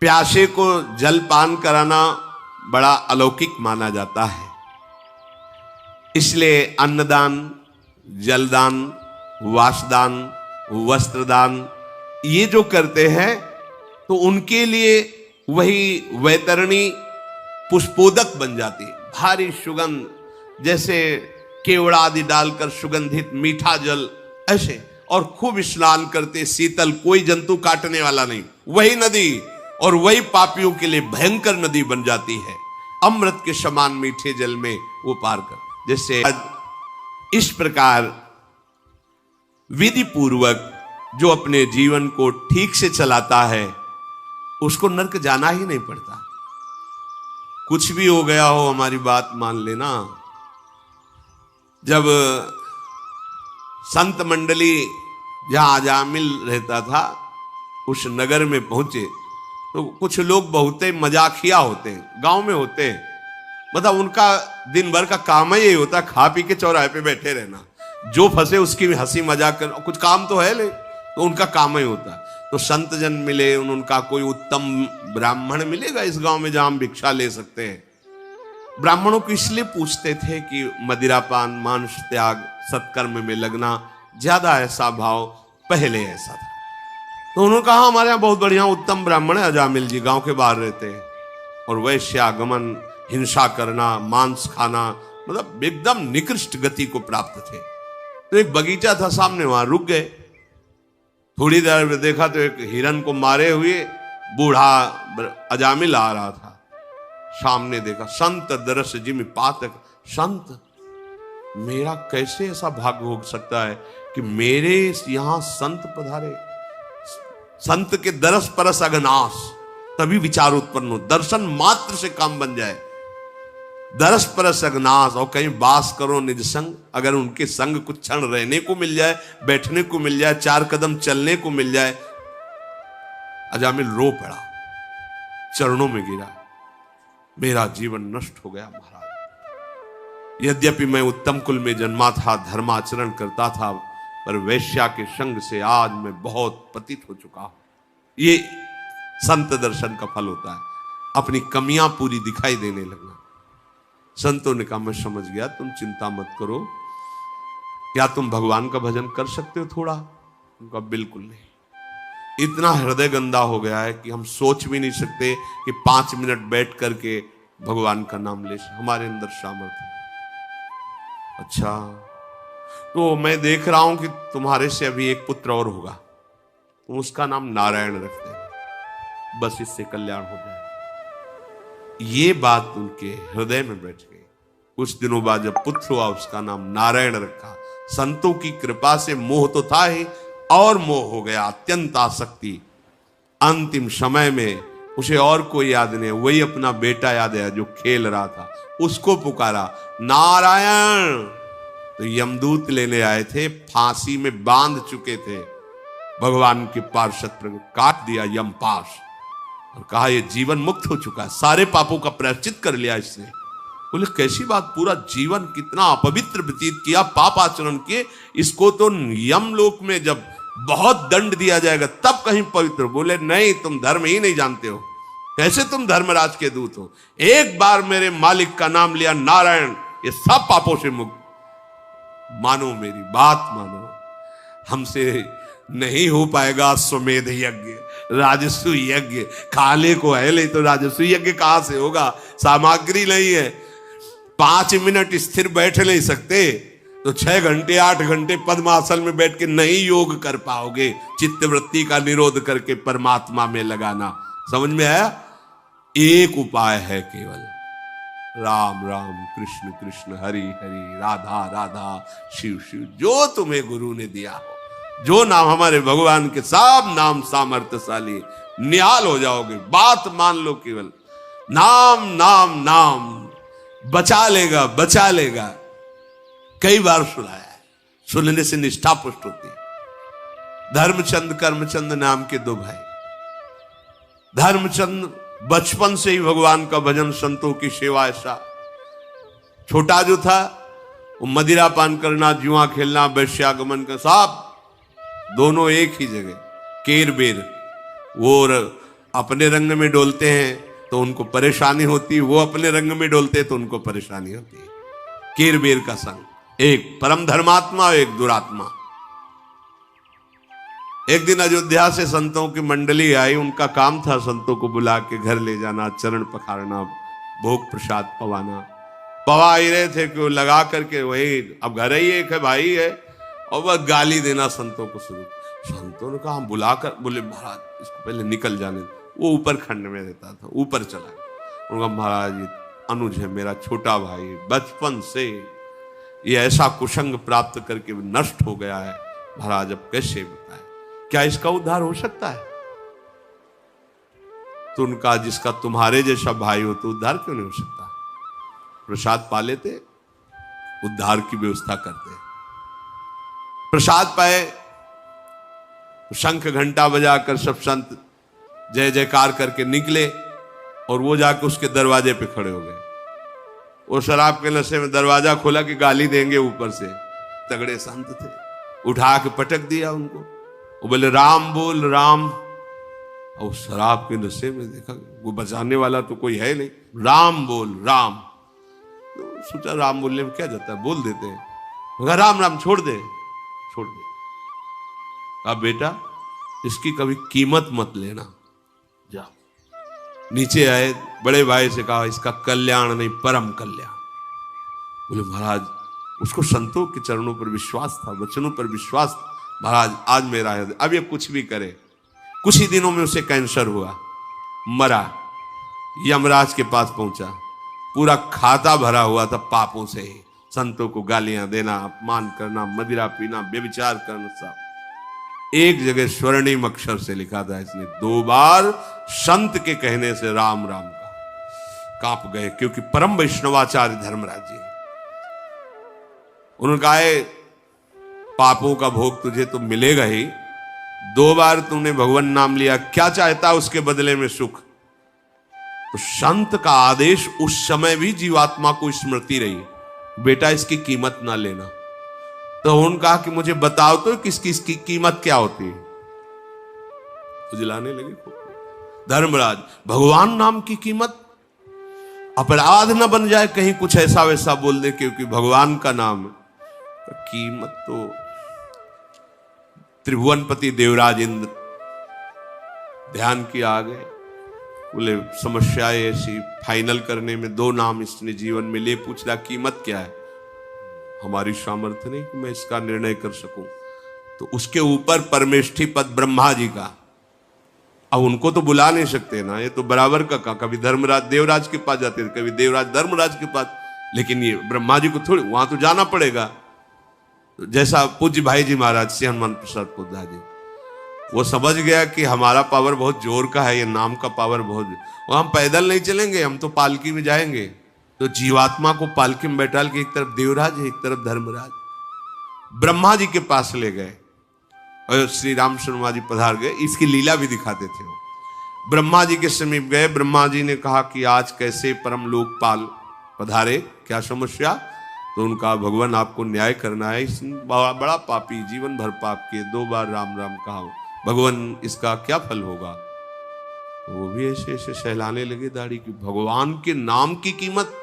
प्यासे को जल पान कराना बड़ा अलौकिक माना जाता है। इसलिए अन्नदान, जलदान, वासदान, वस्त्रदान ये जो करते हैं तो उनके लिए वही वैतरणी पुष्पोदक बन जाती है। भारी सुगंध, जैसे केवड़ा आदि डालकर सुगंधित मीठा जल, ऐसे, और खूब स्नान करते, शीतल, कोई जंतु काटने वाला नहीं, वही नदी, और वही पापियों के लिए भयंकर नदी बन जाती है। अमृत के समान मीठे जल में वो पार कर, जैसे इस प्रकार विधि पूर्वक जो अपने जीवन को ठीक से चलाता है उसको नरक जाना ही नहीं पड़ता। कुछ भी हो गया हो, हमारी बात मान लेना। जब संत मंडली जहां अजामिल रहता था उस नगर में पहुंचे तो कुछ लोग बहुत मजाकिया होते हैं, गांव में होते हैं, मतलब उनका दिन भर का काम ही यही होता है, खा पी के चौराहे पे बैठे रहना, जो फंसे उसकी भी हंसी मजाक कर, कुछ काम तो है नहीं, तो उनका काम ही होता है। तो संत जन मिले, उनका कोई उत्तम ब्राह्मण मिलेगा इस गांव में जहां हम भिक्षा ले सकते हैं। ब्राह्मणों को इसलिए पूछते थे कि मदिरापान, मांस त्याग, सत्कर्म में लगना, ज्यादा ऐसा भाव पहले ऐसा था। तो उन्होंने कहा हमारे यहाँ बहुत बढ़िया उत्तम ब्राह्मण है अजामिल जी, गांव के बाहर रहते हैं, और वैश्यागमन, हिंसा करना, मांस खाना, मतलब एकदम निकृष्ट गति को प्राप्त थे। तो एक बगीचा था सामने, वहां रुक गए। थोड़ी देर में देखा तो एक हिरन को मारे हुए बूढ़ा अजामिल आ रहा था। सामने देखा, संत दरस जिम पातक, संत मेरा कैसे ऐसा भाग्य हो सकता है कि मेरे यहां संत पधारे। संत के दरस परस अगनाश, तभी विचार उत्पन्न हो, दर्शन मात्र से काम बन जाए। दरस परस अगनाश, और कहीं वास करो निज संग, अगर उनके संग कुछ क्षण रहने को मिल जाए, बैठने को मिल जाए, 4 कदम चलने को मिल जाए। अजामिल रो पड़ा, चरणों में गिरा, मेरा जीवन नष्ट हो गया महाराज। यद्यपि मैं उत्तम कुल में जन्मा था, धर्माचरण करता था, पर वैश्या के संग से आज मैं बहुत पतित हो चुका हूं। ये संत दर्शन का फल होता है, अपनी कमियां पूरी दिखाई देने लगना। संतों ने कहा मैं समझ गया, तुम चिंता मत करो, क्या तुम भगवान का भजन कर सकते हो थोड़ा? उनका बिल्कुल नहीं, इतना हृदय गंदा हो गया है कि हम सोच भी नहीं सकते कि 5 मिनट बैठ करके भगवान का नाम ले, हमारे अंदर सामर्थ्य है। अच्छा, तो मैं देख रहा हूं कि तुम्हारे से अभी एक पुत्र और होगा, तुम उसका नाम नारायण रख देना, बस इससे कल्याण हो जाए। ये बात उनके हृदय में बैठ गई। कुछ दिनों बाद जब पुत्र हुआ, उसका नाम नारायण रखा। संतों की कृपा से मोह तो था ही, और मोह हो गया, अत्यंत आसक्ति। अंतिम समय में उसे और कोई याद नहीं, वही अपना बेटा याद है जो खेल रहा था, उसको पुकारा नारायण। तो यमदूत लेने आए थे, फांसी में बांध चुके थे, भगवान के पार्षद काट दिया यमपाश, और कहा ये जीवन मुक्त हो चुका है, सारे पापों का प्रायश्चित कर लिया इसने। बोले कैसी बात, पूरा जीवन कितना अपवित्र व्यतीत किया, पाप आचरण किए, इसको तो यमलोक में जब बहुत दंड दिया जाएगा तब कहीं पवित्र। बोले नहीं, तुम धर्म ही नहीं जानते हो, कैसे तुम धर्मराज के दूत हो? एक बार मेरे मालिक का नाम लिया नारायण, ये सब पापों से मुक्त। मानो मेरी बात मानो, हमसे नहीं हो पाएगा अश्वमेध यज्ञ, राजस्व यज्ञ, खाने को है ले तो राजस्व यज्ञ कहां से होगा? सामग्री नहीं है, 5 मिनट स्थिर बैठ नहीं सकते तो 6 घंटे 8 घंटे पद्मासन में बैठ के नहीं योग कर पाओगे। चित्तवृत्ति का निरोध करके परमात्मा में लगाना, समझ में आया? एक उपाय है केवल, राम राम कृष्ण कृष्ण हरि हरि राधा राधा शिव शिव, जो तुम्हें गुरु ने दिया हो, जो नाम, हमारे भगवान के सब नाम सामर्थ्यशाली, निहाल हो जाओगे। बात मान लो, केवल नाम नाम नाम बचा लेगा, बचा लेगा। कई बार सुनाया है, सुनने से निष्ठा पुष्ट होती है। धर्मचंद कर्मचंद नाम के 2 भाई, धर्मचंद बचपन से ही भगवान का भजन, संतों की सेवा, ऐसा। छोटा जो था वो मदिरा पान करना, जुआ खेलना, वैश्यागमन का, सब दोनों एक ही जगह, केर बेर, वो अपने रंग में डोलते हैं तो उनको परेशानी होती है, वो अपने रंग में डोलते हैं तो उनको परेशानी होती है। कीर बीर का संग, एक परम धर्मात्मा और एक दुरात्मा। एक दिन अयोध्या से संतों की मंडली आई, उनका काम था संतों को बुला के घर ले जाना, चरण पखारना, भोग प्रसाद पवाना। पवा ही रहे थे कि वो लगा करके वही अब घर ही एक है, भाई है, और वह गाली देना संतों को शुरू। संतों ने कहा हम बुला कर, बोले महाराज इसको पहले निकल जाने। वो ऊपर खंड में रहता था, ऊपर चला। उनका महाराज ये अनुज है, मेरा छोटा भाई, बचपन से ये ऐसा कुसंग प्राप्त करके नष्ट हो गया है, महाराज अब कैसे बताए, क्या इसका उद्धार हो सकता है? तो उनका जिसका तुम्हारे जैसा भाई हो तो उद्धार क्यों नहीं हो सकता? प्रसाद पा लेते, उद्धार की व्यवस्था करते। प्रसाद पाए, शंख घंटा बजाकर सब संत जय जयकार करके निकले, और वो जाके उसके दरवाजे पे खड़े हो गए। वो शराब के नशे में दरवाजा खोला कि गाली देंगे ऊपर से, तगड़े संत थे, उठा के पटक दिया उनको। वो बोले राम बोल राम, और शराब के नशे में देखा वो बचाने वाला तो कोई है नहीं, राम बोल राम। तो सोचा राम बोलने में क्या जाता है, बोल देते हैं। राम राम छोड़ दे, छोड़ दे। अब बेटा इसकी कभी कीमत मत लेना, जा। नीचे आए, बड़े भाई से कहा इसका कल्याण नहीं परम कल्याण। बोले महाराज उसको संतों के चरणों पर विश्वास था, वचनों पर विश्वास था, महाराज आज मेरा है, अब ये कुछ भी करे। कुछ ही दिनों में उसे कैंसर हुआ, मरा। यमराज के पास पहुंचा, पूरा खाता भरा हुआ था पापों से ही, संतों को गालियां देना, अपमान करना, मदिरा पीना, व्यभिचार करना, सब। एक जगह स्वर्णिम अक्षर से लिखा था, इसने 2 बार संत के कहने से राम राम कहा। कांप गए, क्योंकि परम वैष्णवाचार्य धर्मराज जी। उन्होंने कहा पापों का भोग तुझे तो मिलेगा ही, 2 बार तूने भगवान नाम लिया, क्या चाहता उसके बदले में सुख? तो संत का आदेश उस समय भी जीवात्मा को स्मृति रही, बेटा इसकी कीमत ना लेना। तो उन्होंने कहा कि मुझे बताओ तो इसकी कीमत क्या होती है? जिलाने लगे धर्मराज, भगवान नाम की कीमत, अपराध न बन जाए कहीं कुछ ऐसा वैसा बोल दे, क्योंकि भगवान का नाम है। कीमत तो त्रिभुवनपति देवराज इंद्र ध्यान किया, आ गए। बोले समस्या ऐसी, फाइनल करने में 2 नाम इसने जीवन में ले, पूछ रहा कीमत क्या है? हमारी सामर्थ्य नहीं कि मैं इसका निर्णय कर सकूं। तो उसके ऊपर परमेष्ठी पद ब्रह्मा जी का, अब उनको तो बुला नहीं सकते ना, ये तो बराबर का कभी धर्मराज देवराज के पास जाते थे, कभी देवराज धर्मराज के पास, लेकिन ये ब्रह्मा जी को थोड़ी वहां तो जाना पड़ेगा। तो जैसा पूज्य भाई जी महाराज से हनुमान प्रसाद पोद्दार जी, वो समझ गया कि हमारा पावर बहुत जोर का है, ये नाम का पावर बहुत, वो हम पैदल नहीं चलेंगे, हम तो पालकी में जाएंगे। तो जीवात्मा को पालकी में बैठाल के एक तरफ देवराज है, एक तरफ धर्मराज, ब्रह्मा जी के पास ले गए, और श्री राम शर्मा जी पधार गए। इसकी लीला भी दिखाते थे वो। ब्रह्मा जी के समीप गए, ब्रह्मा जी ने कहा कि आज कैसे परम लोकपाल पधारे, क्या समस्या? तो उनका भगवान आपको न्याय करना है, इस बड़ा पापी जीवन भर पाप किए, 2 बार राम राम कहा, भगवान इसका क्या फल होगा? वो भी ऐसे ऐसे सहलाने लगे दाढ़ी की, भगवान के नाम की कीमत